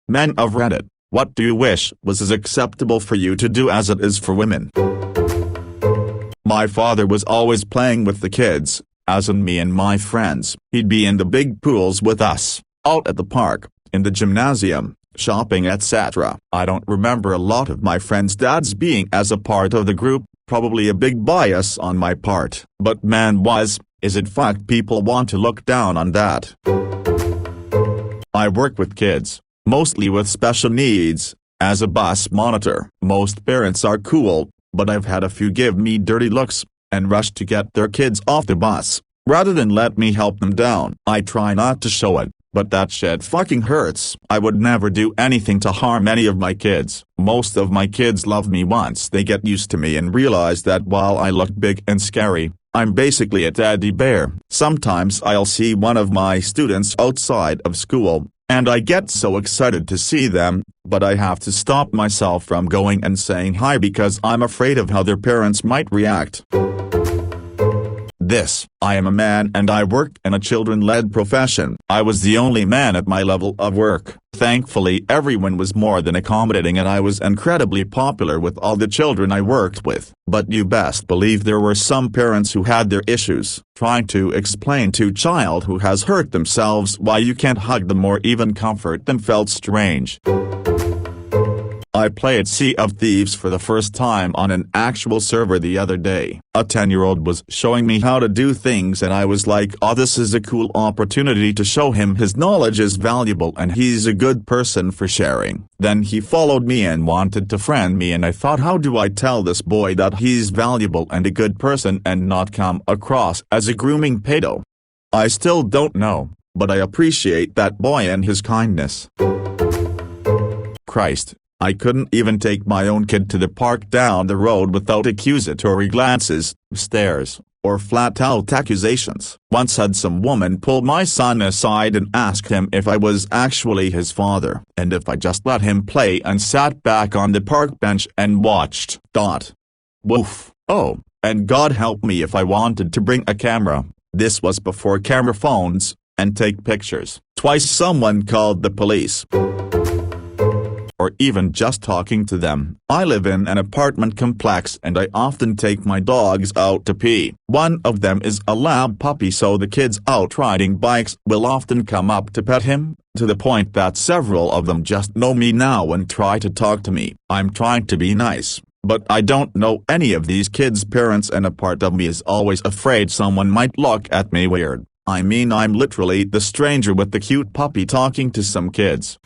Men of Reddit, what do you wish was as acceptable for you to do as it is for women? My father was always playing with the kids, as in me and my friends. He'd be in the big pools with us, out at the park, in the gymnasium, shopping, etc. I don't remember a lot of my friends' dads being as a part of the group, probably a big bias on my part. But man is it fact people want to look down on that. I work with kids, mostly with special needs, as a bus monitor. Most parents are cool, but I've had a few give me dirty looks, and rush to get their kids off the bus, rather than let me help them down. I try not to show it, but that shit fucking hurts. I would never do anything to harm any of my kids. Most of my kids love me once they get used to me and realize that while I look big and scary, I'm basically a teddy bear. Sometimes I'll see one of my students outside of school, and I get so excited to see them, but I have to stop myself from going and saying hi because I'm afraid of how their parents might react. I am a man and I work in a children-led profession. I was the only man at my level of work. Thankfully everyone was more than accommodating and I was incredibly popular with all the children I worked with. But you best believe there were some parents who had their issues. Trying to explain to a child who has hurt themselves why you can't hug them or even comfort them felt strange. I played Sea of Thieves for the first time on an actual server the other day. A 10-year-old was showing me how to do things and I was like, oh, this is a cool opportunity to show him his knowledge is valuable and he's a good person for sharing. Then he followed me and wanted to friend me and I thought, how do I tell this boy that he's valuable and a good person and not come across as a grooming pedo? I still don't know, but I appreciate that boy and his kindness. Christ. I couldn't even take my own kid to the park down the road without accusatory glances, stares, or flat-out accusations. Once had some woman pull my son aside and asked him if I was actually his father, and if I just let him play and sat back on the park bench and watched. Woof. Oh, and God help me if I wanted to bring a camera, this was before camera phones, and take pictures. Twice someone called the police. Or even just talking to them. I live in an apartment complex and I often take my dogs out to pee. One of them is a lab puppy, so the kids out riding bikes will often come up to pet him, to the point that several of them just know me now and try to talk to me. I'm trying to be nice, but I don't know any of these kids' parents and a part of me is always afraid someone might look at me weird. I mean, I'm literally the stranger with the cute puppy talking to some kids.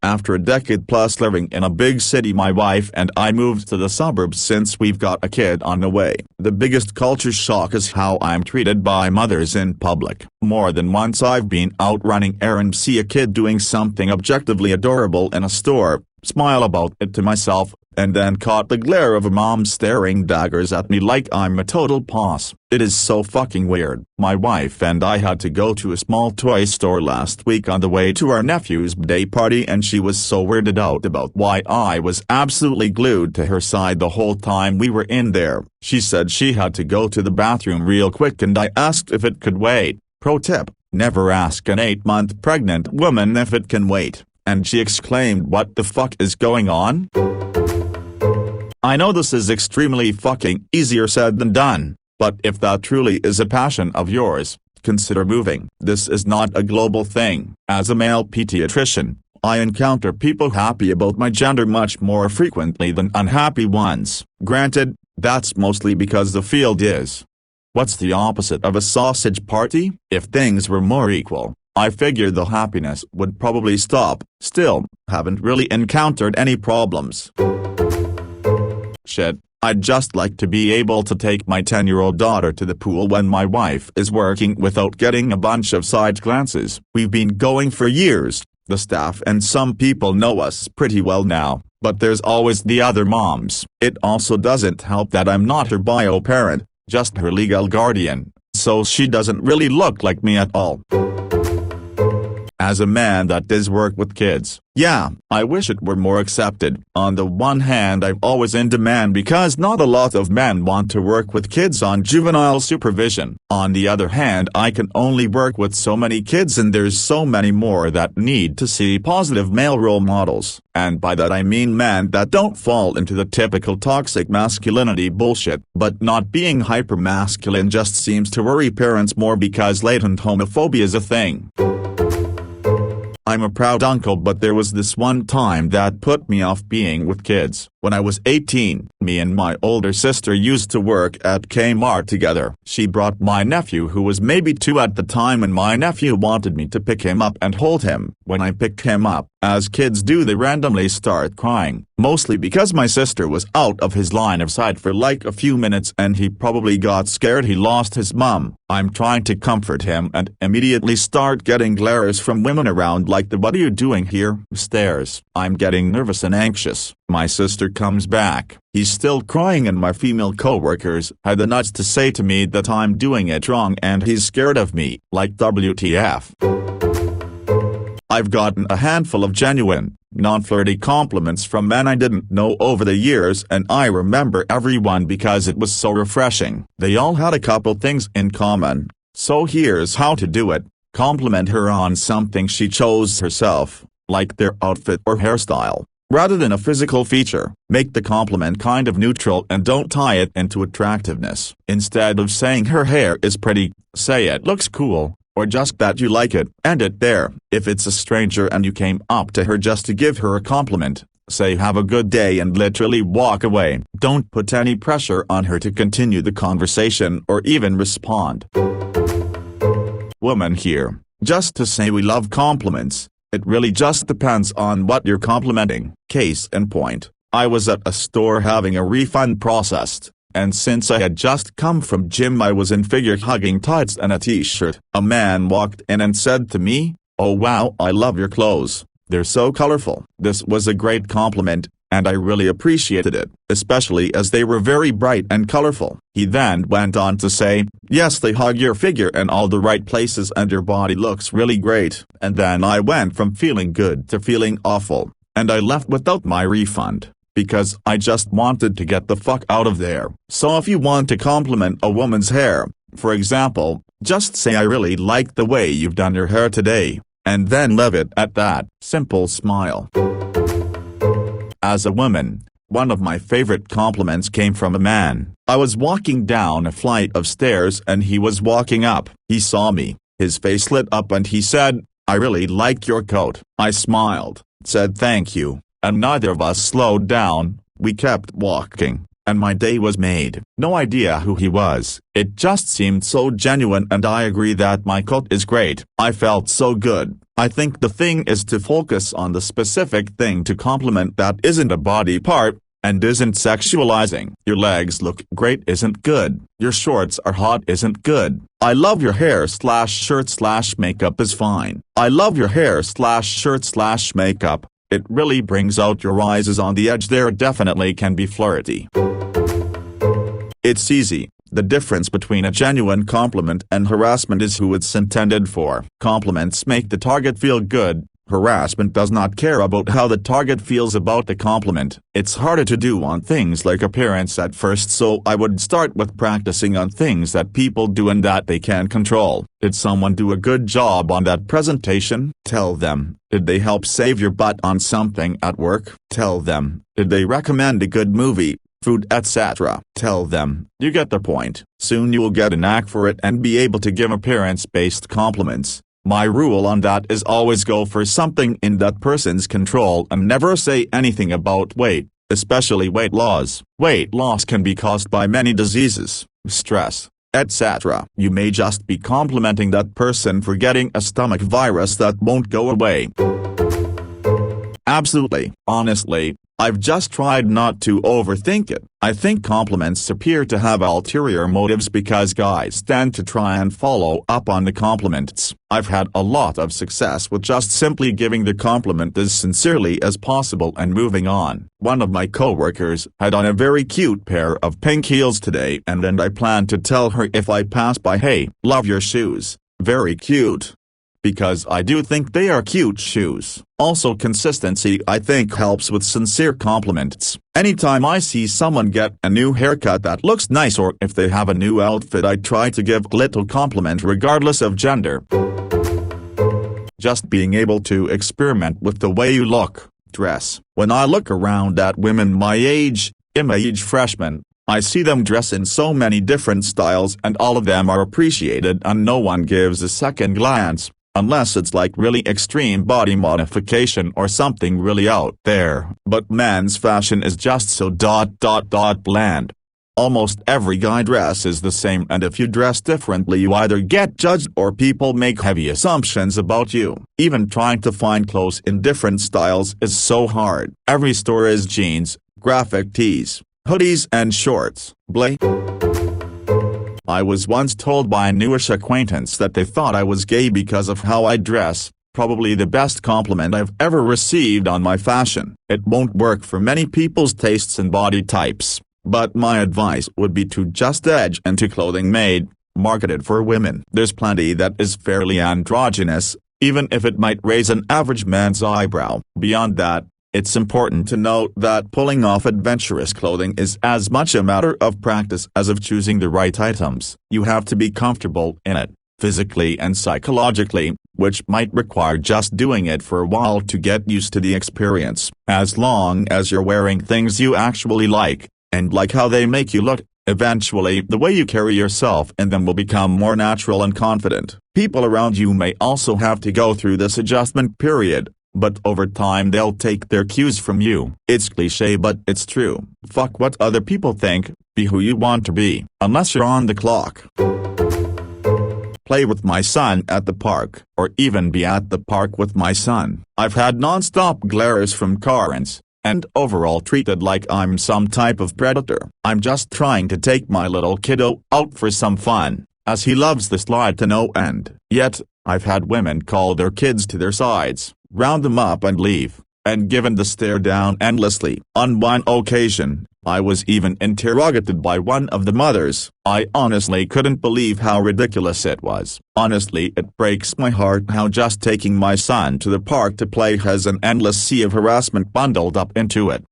After a decade plus living in a big city, my wife and I moved to the suburbs since we've got a kid on the way. The biggest culture shock is how I'm treated by mothers in public. More than once I've been out running errands, see a kid doing something objectively adorable in a store, smile about it to myself, and then caught the glare of a mom staring daggers at me like I'm a total boss. It is so fucking weird. My wife and I had to go to a small toy store last week on the way to our nephew's birthday party and she was so weirded out about why I was absolutely glued to her side the whole time we were in there. She said she had to go to the bathroom real quick and I asked if it could wait. Pro tip, never ask an 8-month pregnant woman if it can wait. And she exclaimed, what the fuck is going on? I know this is extremely fucking easier said than done, but if that truly is a passion of yours, consider moving. This is not a global thing. As a male pediatrician, I encounter people happy about my gender much more frequently than unhappy ones. Granted, that's mostly because the field is. What's the opposite of a sausage party? If things were more equal, I figure the happiness would probably stop. Still, haven't really encountered any problems. Shit, I'd just like to be able to take my 10-year-old daughter to the pool when my wife is working without getting a bunch of side glances. We've been going for years, the staff and some people know us pretty well now, but there's always the other moms. It also doesn't help that I'm not her bio parent, just her legal guardian, so she doesn't really look like me at all. As a man that does work with kids, yeah, I wish it were more accepted. On the one hand, I'm always in demand because not a lot of men want to work with kids on juvenile supervision. On the other hand, I can only work with so many kids and there's so many more that need to see positive male role models. And by that I mean men that don't fall into the typical toxic masculinity bullshit. But not being hyper-masculine just seems to worry parents more because latent homophobia is a thing. I'm a proud uncle, but there was this one time that put me off being with kids. When I was 18, me and my older sister used to work at Kmart together. She brought my nephew who was maybe 2 at the time and my nephew wanted me to pick him up and hold him. When I picked him up, as kids do, they randomly start crying, mostly because my sister was out of his line of sight for like a few minutes and he probably got scared he lost his mom. I'm trying to comfort him and immediately start getting glares from women around like the "what are you doing here" stares. I'm getting nervous and anxious. My sister comes back. He's still crying and my female coworkers had the nuts to say to me that I'm doing it wrong and he's scared of me, like WTF. I've gotten a handful of genuine, non-flirty compliments from men I didn't know over the years and I remember everyone because it was so refreshing. They all had a couple things in common, so here's how to do it. Compliment her on something she chose herself, like their outfit or hairstyle. Rather than a physical feature, make the compliment kind of neutral and don't tie it into attractiveness. Instead of saying her hair is pretty, say it looks cool, or just that you like it. End it there. If it's a stranger and you came up to her just to give her a compliment, say have a good day and literally walk away. Don't put any pressure on her to continue the conversation or even respond. Woman here, just to say we love compliments. It really just depends on what you're complimenting. Case in point, I was at a store having a refund processed, and since I had just come from gym I was in figure-hugging tights and a t-shirt. A man walked in and said to me, "Oh wow, I love your clothes, they're so colorful." This was a great compliment, and I really appreciated it, especially as they were very bright and colorful. He then went on to say, "Yes, they hug your figure in all the right places and your body looks really great." And then I went from feeling good to feeling awful, and I left without my refund, because I just wanted to get the fuck out of there. So if you want to compliment a woman's hair, for example, just say "I really like the way you've done your hair today," and then leave it at that. Simple smile. As a woman, one of my favorite compliments came from a man. I was walking down a flight of stairs and he was walking up. He saw me, his face lit up and he said, "I really like your coat." I smiled, said thank you, and neither of us slowed down. We kept walking, and my day was made. No idea who he was, it just seemed so genuine and I agree that my coat is great. I felt so good. I think the thing is to focus on the specific thing to compliment that isn't a body part, and isn't sexualizing. Your legs look great isn't good. Your shorts are hot isn't good. I love your hair/shirt/makeup is fine. I love your hair/shirt/makeup. It really brings out your eyes on the edge there definitely can be flirty. It's easy. The difference between a genuine compliment and harassment is who it's intended for. Compliments make the target feel good. Harassment does not care about how the target feels about the compliment. It's harder to do on things like appearance at first, so I would start with practicing on things that people do and that they can control. Did someone do a good job on that presentation? Tell them. Did they help save your butt on something at work? Tell them. Did they recommend a good movie, food, etc.? Tell them. You get the point. Soon you'll get a knack for it and be able to give appearance-based compliments. My rule on that is always go for something in that person's control and never say anything about weight, especially weight loss. Weight loss can be caused by many diseases, stress, etc. You may just be complimenting that person for getting a stomach virus that won't go away. Absolutely. Honestly, I've just tried not to overthink it. I think compliments appear to have ulterior motives because guys tend to try and follow up on the compliments. I've had a lot of success with just simply giving the compliment as sincerely as possible and moving on. One of my coworkers had on a very cute pair of pink heels today and I planned to tell her if I pass by, "Hey, love your shoes, very cute." because I do think they are cute shoes. Also consistency I think helps with sincere compliments. Anytime I see someone get a new haircut that looks nice or if they have a new outfit I try to give little compliment regardless of gender. Just being able to experiment with the way you look, dress. When I look around at women my age, freshmen, I see them dress in so many different styles and all of them are appreciated and no one gives a second glance, unless it's like really extreme body modification or something really out there. But men's fashion is just so bland. Almost every guy dresses the same and if you dress differently you either get judged or people make heavy assumptions about you. Even trying to find clothes in different styles is so hard. Every store is jeans, graphic tees, hoodies and shorts. I was once told by a newish acquaintance that they thought I was gay because of how I dress. Probably the best compliment I've ever received on my fashion. It won't work for many people's tastes and body types. But my advice would be to just edge into clothing marketed for women. There's plenty that is fairly androgynous, even if it might raise an average man's eyebrow. Beyond that, it's important to note that pulling off adventurous clothing is as much a matter of practice as of choosing the right items. You have to be comfortable in it, physically and psychologically, which might require just doing it for a while to get used to the experience. As long as you're wearing things you actually like, and like how they make you look, eventually the way you carry yourself in them will become more natural and confident. People around you may also have to go through this adjustment period, but over time they'll take their cues from you. It's cliché but it's true. Fuck what other people think, be who you want to be, unless you're on the clock. Play with my son at the park, or even be at the park with my son. I've had non-stop glares from parents, and overall treated like I'm some type of predator. I'm just trying to take my little kiddo out for some fun, as he loves the slide to no end. Yet, I've had women call their kids to their sides, round them up and leave, and given the stare down endlessly. On one occasion, I was even interrogated by one of the mothers. I honestly couldn't believe how ridiculous it was. Honestly, it breaks my heart how just taking my son to the park to play has an endless sea of harassment bundled up into it.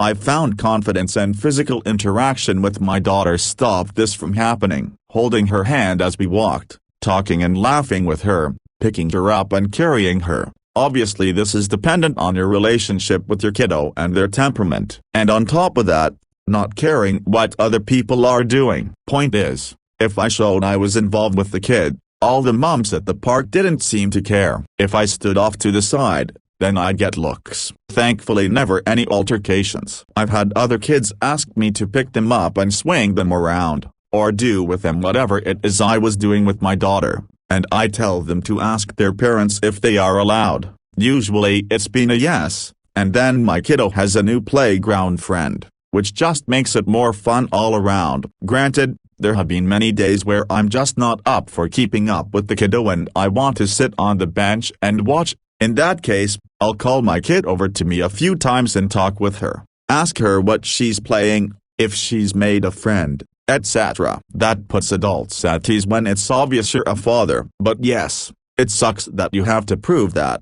I found confidence and physical interaction with my daughter stopped this from happening. Holding her hand as we walked, talking and laughing with her, picking her up and carrying her. Obviously this is dependent on your relationship with your kiddo and their temperament. And on top of that, not caring what other people are doing. Point is, if I showed I was involved with the kid, all the moms at the park didn't seem to care. If I stood off to the side, then I'd get looks. Thankfully never any altercations. I've had other kids ask me to pick them up and swing them around, or do with them whatever it is I was doing with my daughter. And I tell them to ask their parents if they are allowed. Usually it's been a yes, and then my kiddo has a new playground friend, which just makes it more fun all around. Granted, there have been many days where I'm just not up for keeping up with the kiddo and I want to sit on the bench and watch. In that case, I'll call my kid over to me a few times and talk with her. Ask her what she's playing, if she's made a friend, etc. That puts adults at ease when it's obvious you're a father. But yes, it sucks that you have to prove that.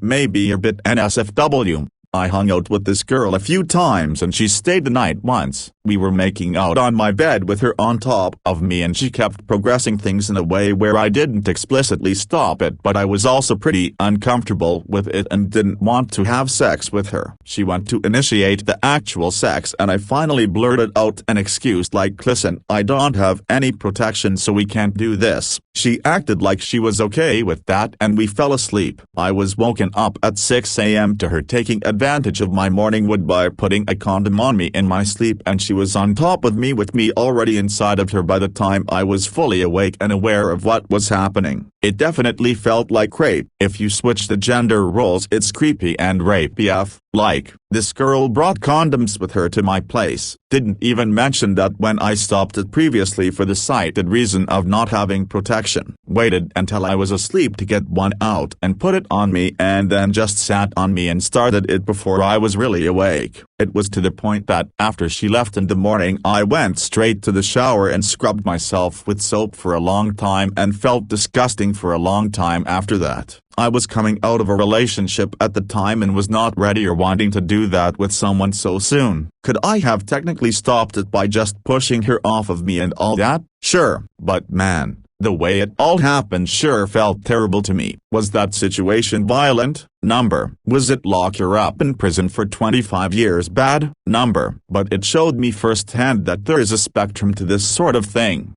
Maybe you're a bit NSFW. I hung out with this girl a few times and she stayed the night once. We were making out on my bed with her on top of me and she kept progressing things in a way where I didn't explicitly stop it, but I was also pretty uncomfortable with it and didn't want to have sex with her. She went to initiate the actual sex and I finally blurted out an excuse like, "Listen, I don't have any protection so we can't do this." She acted like she was okay with that and we fell asleep. I was woken up at 6 a.m. to her taking advantage of my morning wood by putting a condom on me in my sleep, and she was on top of me with me already inside of her by the time I was fully awake and aware of what was happening. It definitely felt like rape. If you switch the gender roles it's creepy and rapey AF. Like, this girl brought condoms with her to my place. Didn't even mention that when I stopped it previously for the cited reason of not having protection. Waited until I was asleep to get one out and put it on me and then just sat on me and started it before I was really awake. It was to the point that after she left in the morning I went straight to the shower and scrubbed myself with soap for a long time and felt disgusting for a long time after that. I was coming out of a relationship at the time and was not ready or wanting to do that with someone so soon. Could I have technically stopped it by just pushing her off of me and all that? Sure, but man, the way it all happened sure felt terrible to me. Was that situation violent? Number. Was it lock her up in prison for 25 years bad? Number. But it showed me firsthand that there is a spectrum to this sort of thing.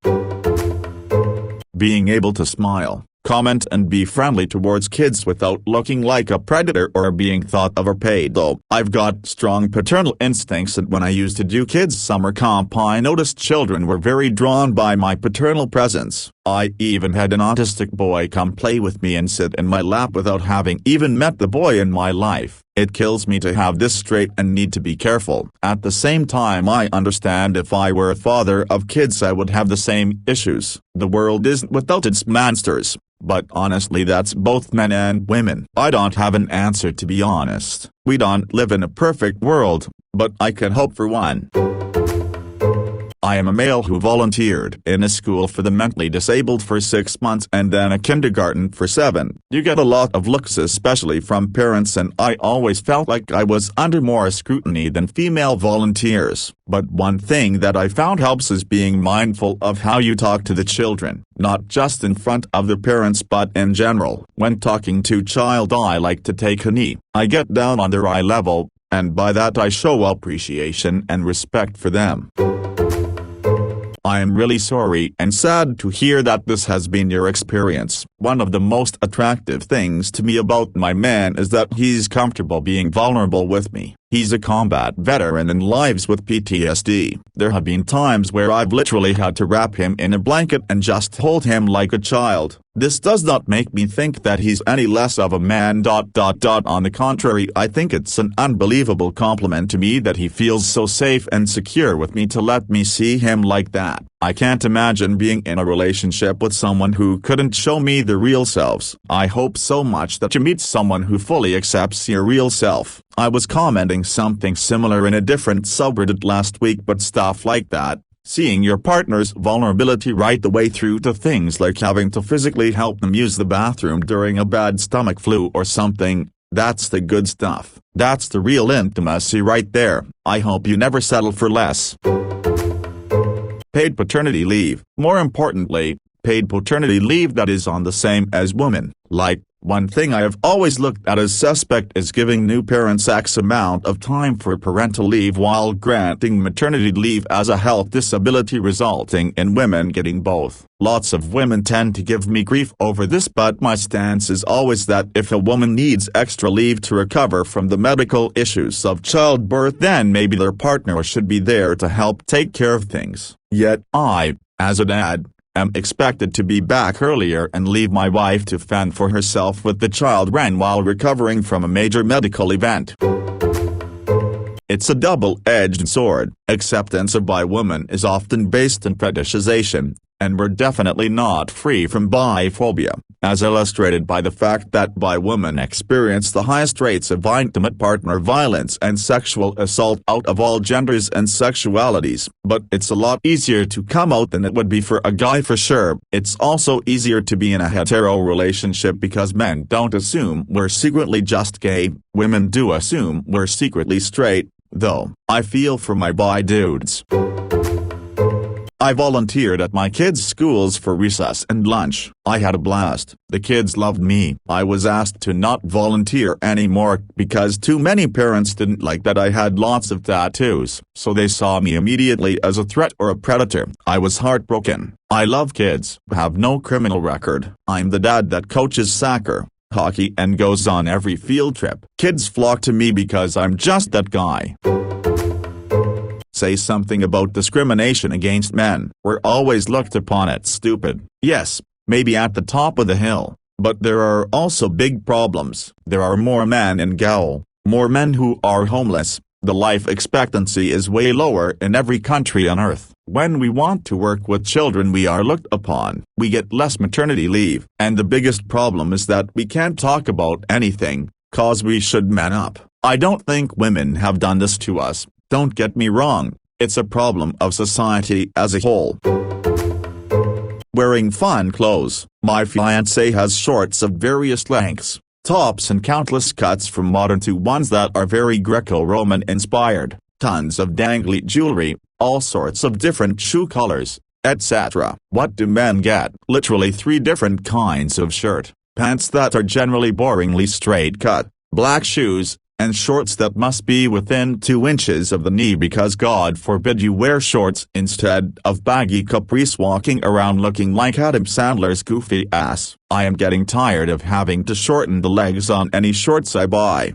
Being able to smile, comment and be friendly towards kids without looking like a predator or being thought of or paid. Though I've got strong paternal instincts, and when I used to do kids summer camp I noticed children were very drawn by my paternal presence. I even had an autistic boy come play with me and sit in my lap without having even met the boy in my life. It kills me to have this straight and need to be careful. At the same time I understand if I were a father of kids I would have the same issues. The world isn't without its monsters. But honestly that's both men and women. I don't have an answer, to be honest. We don't live in a perfect world, but I can hope for one. I am a male who volunteered in a school for the mentally disabled for 6 months and then a kindergarten for 7. You get a lot of looks, especially from parents, and I always felt like I was under more scrutiny than female volunteers. But one thing that I found helps is being mindful of how you talk to the children, not just in front of the parents but in general. When talking to child I like to take a knee. I get down on their eye level, and by that I show appreciation and respect for them. I am really sorry and sad to hear that this has been your experience. One of the most attractive things to me about my man is that he's comfortable being vulnerable with me. He's a combat veteran and lives with PTSD. There have been times where I've literally had to wrap him in a blanket and just hold him like a child. This does not make me think that he's any less of a man. On the contrary, I think it's an unbelievable compliment to me that he feels so safe and secure with me to let me see him like that. I can't imagine being in a relationship with someone who couldn't show me their real selves. I hope so much that you meet someone who fully accepts your real self. I was commenting something similar in a different subreddit last week, but stuff like that, seeing your partner's vulnerability right the way through to things like having to physically help them use the bathroom during a bad stomach flu or something, that's the good stuff. That's the real intimacy right there. I hope you never settle for less. Paid paternity leave. More importantly, paid paternity leave that is on the same as women. Like, one thing I have always looked at as suspect is giving new parents X amount of time for parental leave while granting maternity leave as a health disability, resulting in women getting both. Lots of women tend to give me grief over this, but my stance is always that if a woman needs extra leave to recover from the medical issues of childbirth, then maybe their partner should be there to help take care of things. Yet I, as a dad, am expected to be back earlier and leave my wife to fend for herself with the child while recovering from a major medical event. It's a double-edged sword. Acceptance by women is often based in fetishization, and we're definitely not free from biphobia, as illustrated by the fact that bi women experience the highest rates of intimate partner violence and sexual assault out of all genders and sexualities. But it's a lot easier to come out than it would be for a guy, for sure. It's also easier to be in a hetero relationship because men don't assume we're secretly just gay. Women do assume we're secretly straight, though. I feel for my bi dudes. I volunteered at my kids' schools for recess and lunch. I had a blast. The kids loved me. I was asked to not volunteer anymore because too many parents didn't like that I had lots of tattoos, so they saw me immediately as a threat or a predator. I was heartbroken. I love kids, have no criminal record. I'm the dad that coaches soccer, hockey and goes on every field trip. Kids flock to me because I'm just that guy. Say something about discrimination against men. We're always looked upon as stupid. Yes, maybe at the top of the hill, but there are also big problems. There are more men in gaol, more men who are homeless. The life expectancy is way lower in every country on earth. When we want to work with children we are looked upon. We get less maternity leave. And the biggest problem is that we can't talk about anything, cause we should man up. I don't think women have done this to us, don't get me wrong, it's a problem of society as a whole. Wearing fun clothes. My fiancé has shorts of various lengths, tops and countless cuts from modern to ones that are very Greco-Roman inspired, tons of dangly jewelry, all sorts of different shoe colors, etc. What do men get? Literally 3 different kinds of shirt, pants that are generally boringly straight cut, black shoes, and shorts that must be within 2 inches of the knee because God forbid you wear shorts instead of baggy capris walking around looking like Adam Sandler's goofy ass. I am getting tired of having to shorten the legs on any shorts I buy.